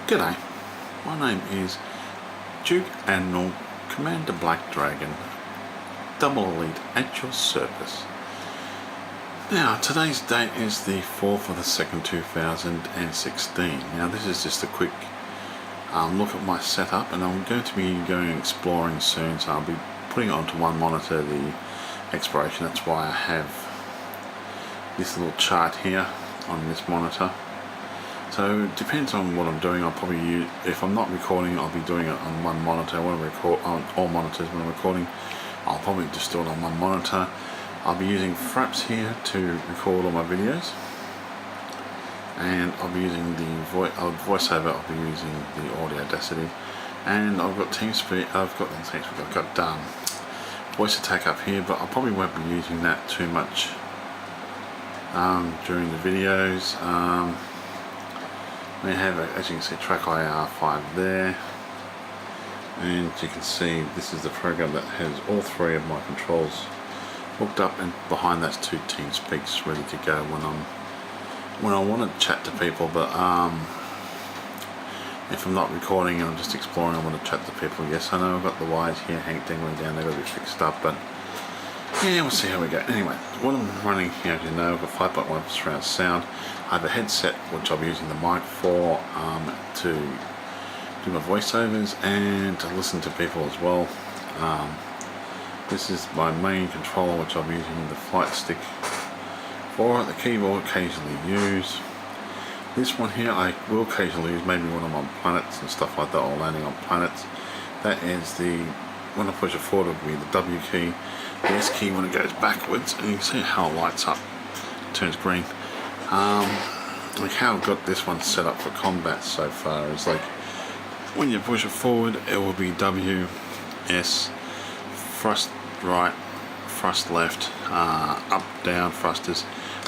G'day, my name is Duke Admiral Commander Black Dragon, Double Elite at your service. Now, today's date is the 4th of the 2nd, 2016. Now, this is just a quick look at my setup, and I'm going to be going exploring soon, so I'll be putting it onto one monitor, the exploration. That's why I have this little chart here on this monitor. So it depends on what I'm doing. I'll probably use, if I'm not recording, I'll be doing it on one monitor. I want to record on all monitors when I'm recording. I'll probably just do it on one monitor. I'll be using Fraps here to record all my videos, and I'll be using the voiceover. I'll be using the Audacity, and I've got TeamSpeak. I've got Voice Attack up here, but I probably won't be using that too much during the videos. We have, as you can see, track IR5 there, and you can see this is the program that has all three of my controls hooked up, and behind that's two TeamSpeaks ready to go when I want to chat to people. But if I'm not recording and I'm just exploring, I want to chat to people. Yes, I know I've got the wires here dangling down, they've got to be fixed up, but yeah, we'll see how we go. Anyway, what I'm running here, as you know, I've got 5.1 surround sound. I have a headset which I'll be using the mic for to do my voiceovers and to listen to people as well. This is my main controller, which I'll be using the flight stick for. The keyboard occasionally use. This one here I will occasionally use, maybe when I'm on planets and stuff like that, or landing on planets. That is the, when I push it forward, it will be the W key. The S key when it goes backwards, and you can see how it lights up, it turns green. Like how I've got this one set up for combat so far is like when you push it forward, it will be W, S, thrust right, thrust left, up, down, thrusters.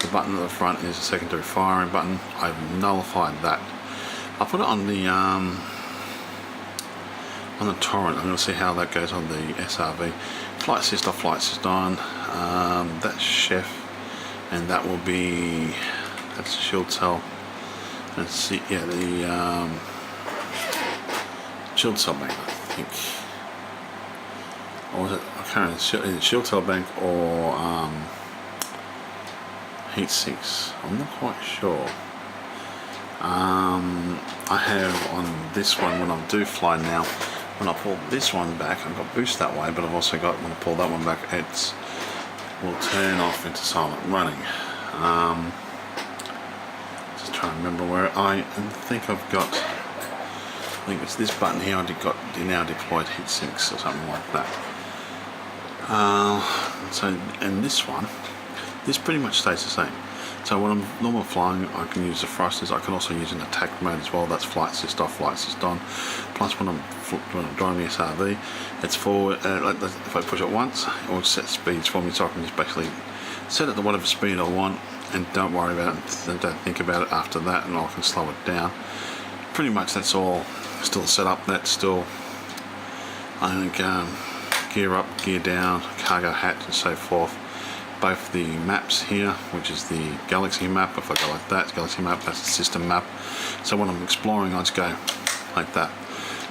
The button at the front is a secondary firing button. I've nullified that. I'll put it on the torrent. I'm going to see how that goes on the SRV. Flight assist off, flight assist on. That's chef, and that will be, that's the shield cell. Let's see, yeah, the shield cell bank, I think. Or was it? I can't remember. Either shield cell bank or heat sinks. I'm not quite sure. I have on this one, when I do fly now, when I pull this one back, I've got boost that way, but I've also got, when I pull that one back, it will turn off into silent running. Just trying to remember where I think I've got. I think it's this button here. I've got now deployed heat sinks or something like that. So, and this one, this pretty much stays the same. So when I'm normal flying, I can use the thrusters. I can also use an attack mode as well. That's flight assist off, flight assist on. Plus when I'm driving the SRV, it's forward. If I push it once, it will set speeds for me, so I can just basically set it to whatever speed I want, and don't worry about it, and don't think about it after that, and I can slow it down. Pretty much that's all still set up. That's still, I think, gear up, gear down, cargo hatch, and so forth. Both the maps here, which is the galaxy map. If I go like that, galaxy map, that's the system map. So when I'm exploring, I just go like that.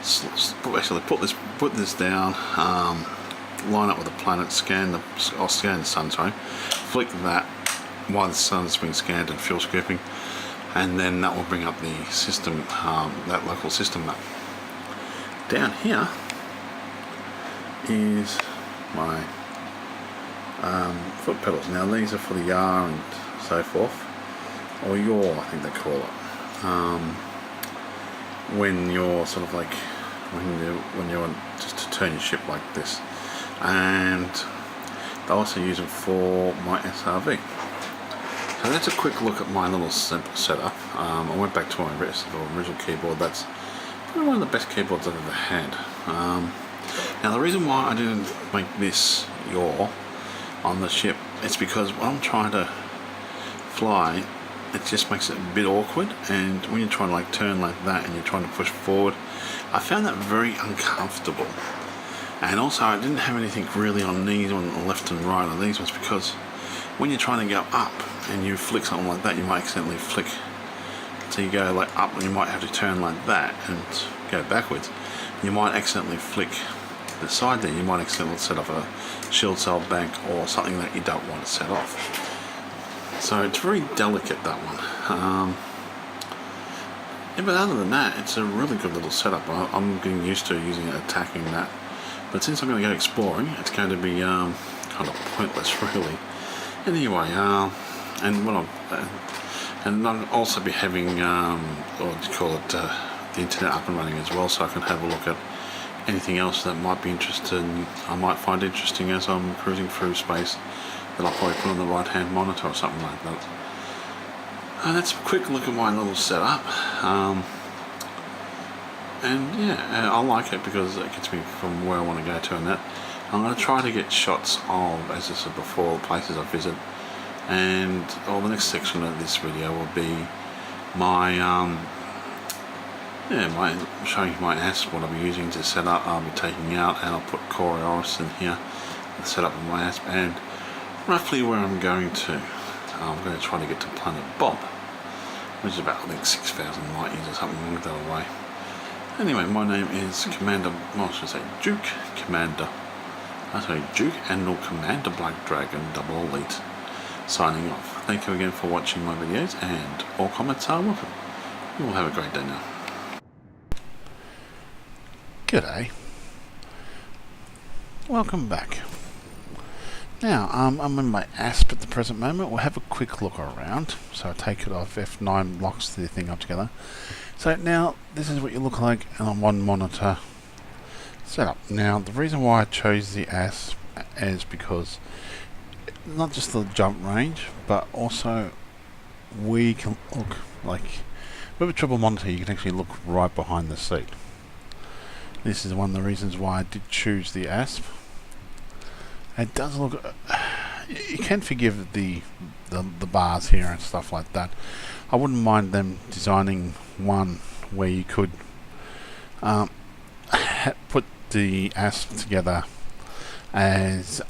So basically, put this down, line up with the planet, scan the sun. Sorry, flick that while the sun's being scanned and fuel scooping, and then that will bring up the system, that local system map. Down here is my foot pedals. Now these are for the yaw and so forth, or yaw, I think they call it. When you're sort of like when you're just to turn your ship like this, and they also use them for my SRV. So that's a quick look at my little simple setup. I went back to my original keyboard. That's probably one of the best keyboards I've ever had. Now the reason why I didn't make this yaw on the ship, it's because when I'm trying to fly, it just makes it a bit awkward, and when you're trying to like turn like that and you're trying to push forward, I found that very uncomfortable. And also I didn't have anything really on these on the left and right on these ones, because when you're trying to go up and you flick something like that, you might accidentally flick So you go like up, and you might have to turn like that and go backwards. You might accidentally flick the side there. You might accidentally set off a shield cell bank or something that you don't want to set off. So it's very delicate, that one. Yeah, but other than that, it's a really good little setup. I'm getting used to using it, attacking that. But since I'm going to go exploring, it's going to be kind of pointless, really. Anyway, and what and I'll also be having, what do you call it, the internet up and running as well, so I can have a look at anything else that might be interesting. I might find interesting as I'm cruising through space, that I'll probably put on the right-hand monitor or something like that. That's a quick look at my little setup, and yeah, I like it because it gets me from where I want to go to, and that I'm going to try to get shots of, as I said before, places I visit, and the next section of this video will be my showing you my ASP, what I'll be using to set up. I'll be taking out, and I'll put Core Oris in here, the setup of my ASP, and roughly where I'm going to. I'm going to try to get to Planet Bob, which is about, I think, 6,000 light years or something like that away. Anyway, my name is Commander, Duke Commander. Duke Admiral Commander Black Dragon Double Elite, signing off. Thank you again for watching my videos, and all comments are welcome. You all have a great day now. G'day. Welcome back. Now, I'm in my ASP at the present moment. We'll have a quick look around. So I take it off F9, locks the thing up together. So now, this is what you look like on one monitor setup. Now, the reason why I chose the ASP is because not just the jump range, but also we can look like, with a triple monitor, you can actually look right behind the seat. This is one of the reasons why I did choose the ASP. It does look, you can forgive the bars here and stuff like that. I wouldn't mind them designing one where you could put the ASP together as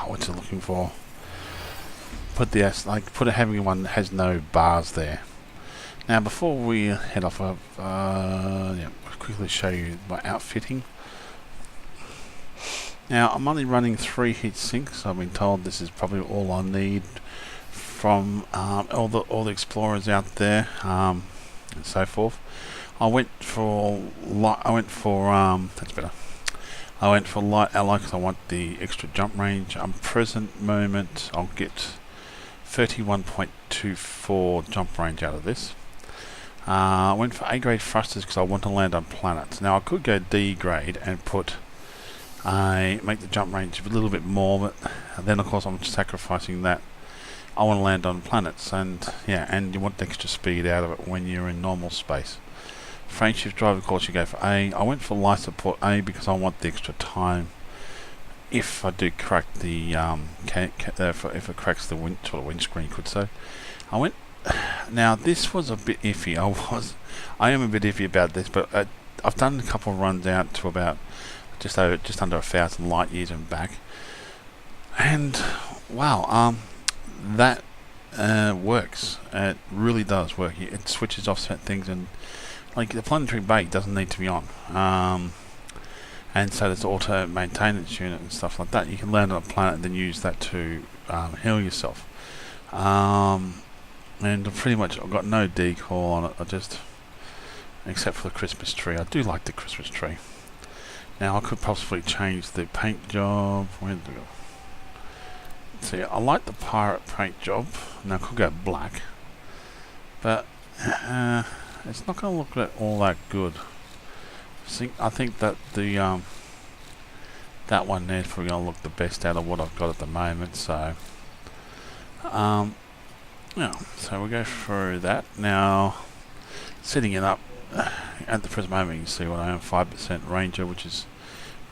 what's it looking for? Put the ASP, like put a heavy one that has no bars there. Now before we head off, I'll quickly show you my outfitting. Now I'm only running 3 heat sinks. I've been told this is probably all I need from all the explorers out there, and so forth. I went for light ally because I want the extra jump range. Present moment I'll get 31.24 jump range out of this. I went for A grade thrusters because I want to land on planets. Now I could go D grade and make the jump range a little bit more, but then of course I'm sacrificing that. I want to land on planets, and and you want the extra speed out of it when you're in normal space. Frame shift drive, of course, you go for A. I went for life support A because I want the extra time if I do crack the if it cracks the windscreen, could say. Now this was a bit iffy. I am a bit iffy about this, but I've done a couple of runs out to about just under 1,000 light years and back, and wow, that works. It really does work. It switches off certain things, and like the planetary bait doesn't need to be on, and so there's auto maintenance unit and stuff like that. You can land on a planet and then use that to heal yourself. And pretty much I've got no decal on it. Except for the Christmas tree. I do like the Christmas tree. Now I could possibly change the paint job. Where did it go? See, I like the pirate paint job. Now I could go black, but it's not going to look all that good. I think that the that one there is probably going to look the best out of what I've got at the moment. So so we'll go through that now. Setting it up at the present moment, you can see what I am, 5% Ranger, which is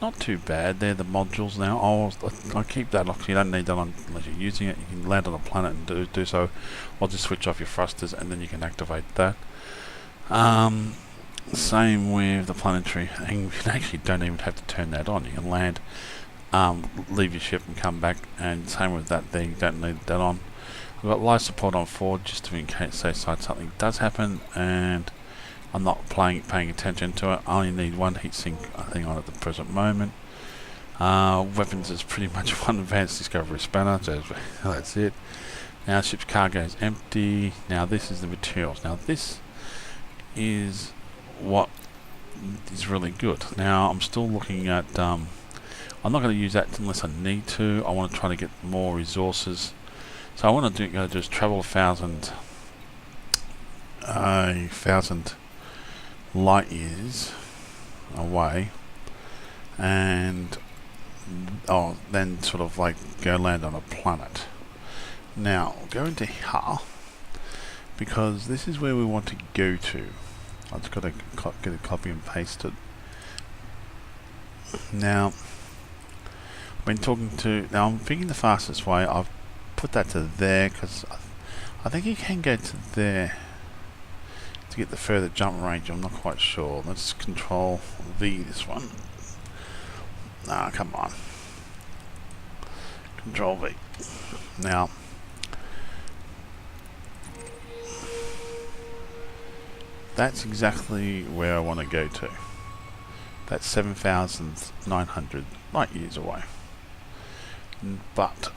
not too bad. They're the modules now. I'll keep that locked. You don't need that unless you're using it. You can land on a planet and do so. I'll just switch off your thrusters and then you can activate that. Same with the planetary, and you actually don't even have to turn that on. You can land, leave your ship and come back, and same with that there, you don't need that on. We've got live support on 4 just in case something does happen, and I'm not paying attention to it. I only need one heatsink thing on at the present moment. Weapons is pretty much one advanced discovery spanner, so that's it. Now ship's cargo is empty. Now this is the materials. Now this is what is really good. Now I'm still looking at, I'm not going to use that unless I need to. I want to try to get more resources. So I want to do is travel 1,000 light years away, and then sort of like go land on a planet. Now go into here because this is where we want to go to. I've just got to get it copy and pasted. Now I'm thinking the fastest way. I've put that to there because I think you can go to there to get the further jump range. I'm not quite sure. Let's control V this one. Ah, come on. Control V. Now that's exactly where I want to go to. That's 7,900 light years away. But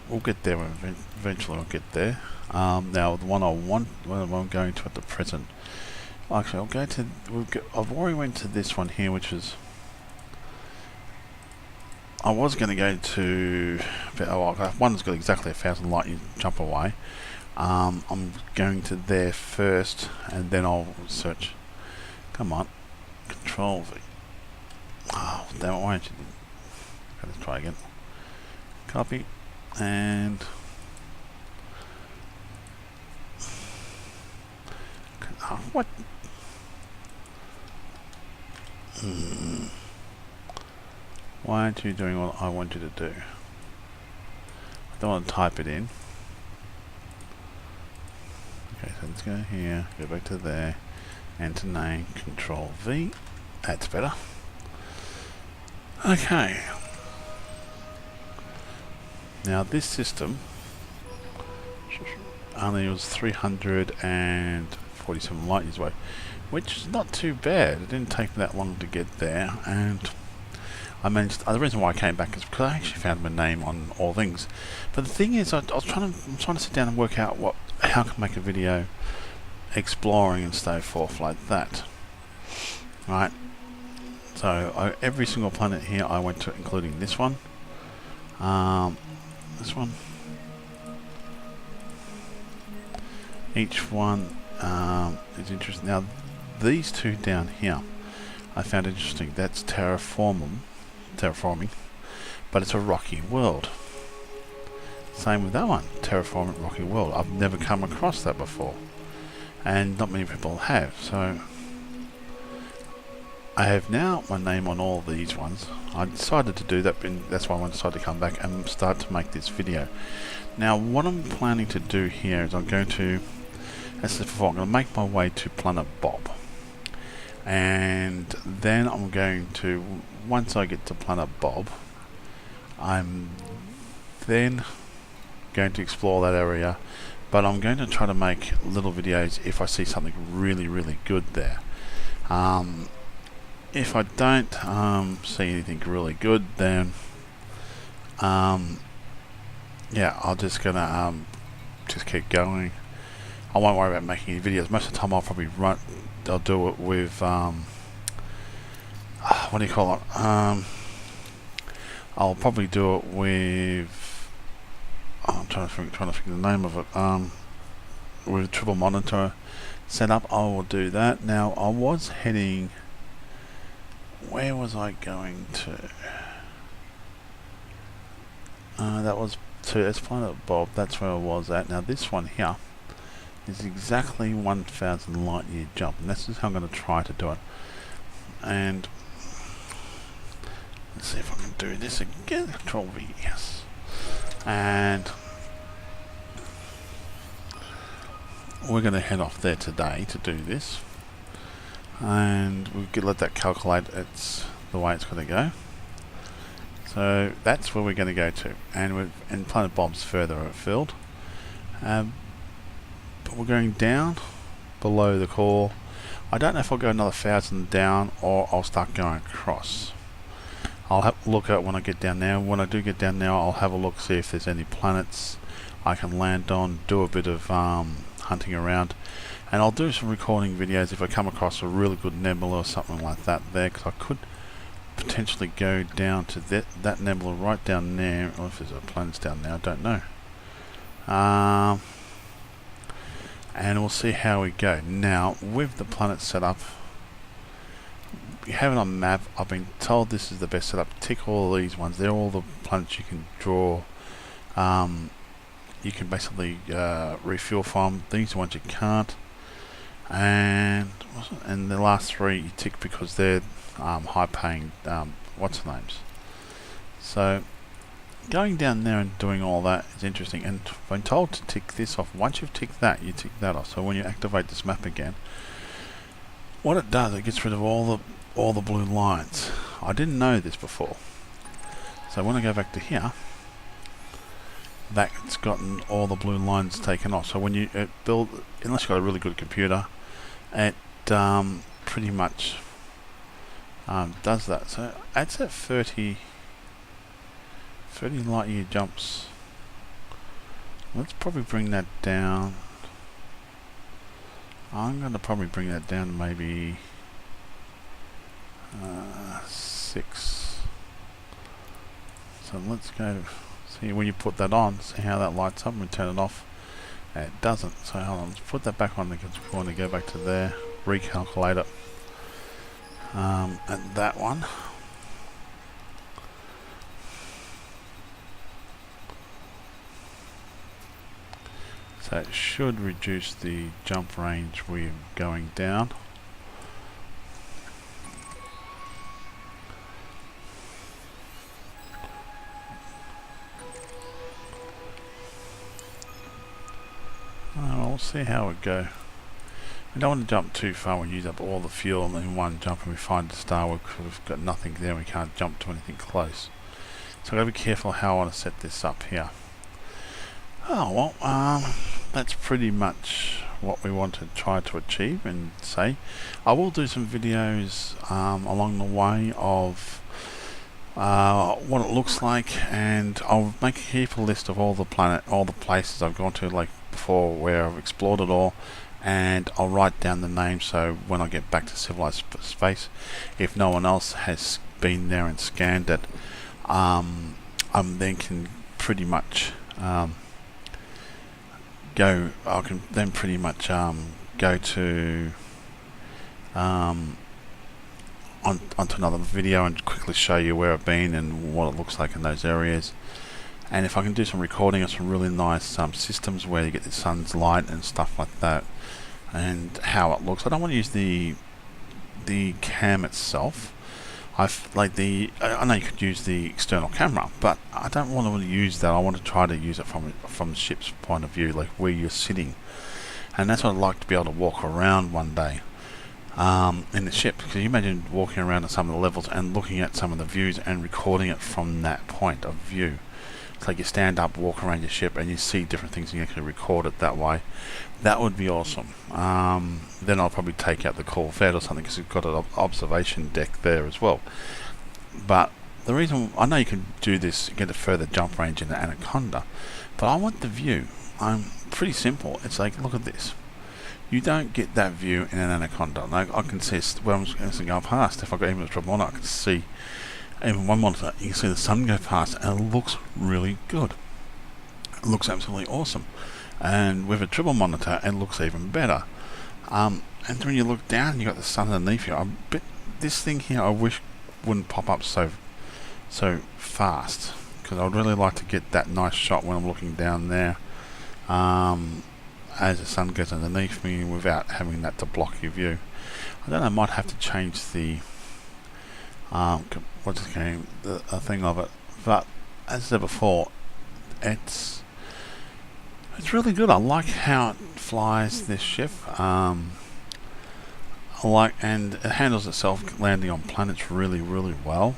we'll get there eventually. We'll get there. Now the one I'm going to at the present. Actually, I'll go to. I've already went to this one here, which is. I was going to go to. One's got exactly 1,000 light years jump away. I'm going to there first, and then I'll search. Come on, Control V. Oh, damn it! Why don't you? Let's try again. Copy and what? Why aren't you doing what I want you to do? I don't want to type it in. Okay, so let's go here, go back to there, enter name, Control V. That's better. Okay. Now this system only was 347 light years away, which is not too bad. It didn't take me that long to get there, and I managed. The reason why I came back is because I actually found my name on all things. But the thing is, I'm trying to sit down and work out how I can make a video exploring and so forth like that. Right. So every single planet here I went to, including this one. This one. Each one is interesting. Now, these two down here, I found interesting. That's terraforming, but it's a rocky world. Same with that one, terraforming rocky world. I've never come across that before, and not many people have. So I have now my name on all these ones. I decided to do that, and that's why I decided to come back and start to make this video. Now, what I'm planning to do here is I'm going to, as I said before, I'm going to make my way to Planet Bob, and then I'm going to, once I get to Planet Bob, I'm then going to explore that area, but I'm going to try to make little videos if I see something really, really good there. If I don't see anything really good, then yeah, I'm just gonna just keep going. I won't worry about making any videos. Most of the time I'll probably I'll do it with what do you call it? I'll probably do it with, I'm trying to think the name of it. With a triple monitor setup, I will do that. Now I was heading. Where was I going to? That's Planet Bob. That's where I was at. Now this one here is exactly 1,000 light year jump, and this is how I'm going to try to do it. And let's see if I can do this again. Control V, yes. And we're going to head off there today to do this. And we could let that calculate it's the way it's going to go. So that's where we're going to go to, and Planet Bob's further afield. But we're going down below the core. I don't know if I'll go another 1,000 down or I'll start going across. I'll have a look at when I get down there. When I do get down there, I'll have a look, see if there's any planets I can land on, do a bit of hunting around, and I'll do some recording videos if I come across a really good nebula or something like that there, because I could potentially go down to that nebula right down there, or if there's a planets down there, I don't know. And we'll see how we go. Now, with the planet setup, you have it on map. I've been told this is the best setup. Tick all these ones. They're all the planets you can draw. You can basically refuel from. These ones you can't. And the last three you tick because they're high-paying what's the names. So going down there and doing all that is interesting. And I've been told to tick this off. Once you've ticked that, you tick that off. So when you activate this map again, what it does, it gets rid of all the blue lines. I didn't know this before. So when I go back to here, that's gotten all the blue lines taken off. So when you build, unless you've got a really good computer, it pretty much does that. So it's at 30 light year jumps. Let's probably bring that down. I'm going to probably bring that down to maybe 6. So let's go see when you put that on, see how that lights up, and we turn it off. It doesn't. So hold on, let's put that back on because we want to go back to there, recalculate it. And that one. So it should reduce the jump range we're going down. We'll see how we go. We don't want to jump too far. We use up all the fuel in one jump and we find the star. We've got nothing there. We can't jump to anything close. So I've got to be careful how I want to set this up here. Oh well, that's pretty much what we want to try to achieve and say. I will do some videos along the way of what it looks like, and I'll keep a list of all the places I've gone to, like before, where I've explored it all, and I'll write down the names so when I get back to civilized space, if no one else has been there and scanned it, I then can pretty much go to onto another video and quickly show you where I've been and what it looks like in those areas. And if I can do some recording of some really nice systems where you get the sun's light and stuff like that, and how it looks. I don't want to use the cam itself. I know you could use the external camera, but I don't want to use that. I want to try to use it from the ship's point of view, like where you're sitting, and that's what I'd like to be able to walk around one day in the ship. Because you imagine walking around at some of the levels and looking at some of the views and recording it from that point of view. It's like you stand up, walk around your ship, and you see different things, and you can record it that way. That would be awesome. Then I'll probably take out the Corvette or something because it's got an observation deck there as well. But the reason I know you can do this, get a further jump range in the Anaconda, but I want the view. Pretty simple. It's like, look at this. You don't get that view in an Anaconda. Like, I can see where I'm going to go past. If I go even with a triple monitor, I can see even one monitor. You can see the sun go past, and it looks really good. It looks absolutely awesome. And with a triple monitor, it looks even better. And when you look down, you got the sun underneath you. This thing here, I wish wouldn't pop up so fast, because I'd really like to get that nice shot when I'm looking down there, as the sun goes underneath me without having that to block your view. I don't know. I might have to change the the thing of it. But as I said before, it's really good. I like how it flies, this ship. And it handles itself landing on planets really, really well.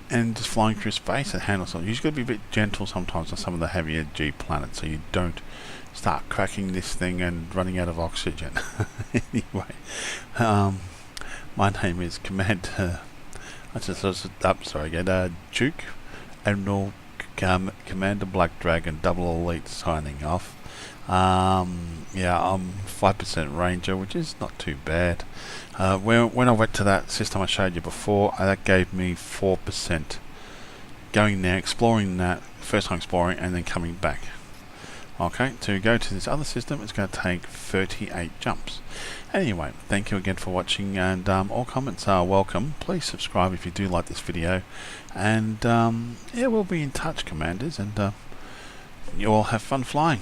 and just flying through space and handle something. You've got to be a bit gentle sometimes on some of the heavier G planets, so you don't start cracking this thing and running out of oxygen. Anyway, my name is Duke Admiral Commander Black Dragon Double Elite signing off. Yeah, I'm 5% Ranger, which is not too bad. When I went to that system I showed you before, that gave me 4%. Going there, exploring that, first time exploring, and then coming back. Okay, to go to this other system, it's going to take 38 jumps. Anyway, thank you again for watching, and all comments are welcome. Please subscribe if you do like this video, and yeah, we'll be in touch, Commanders, and you all have fun flying.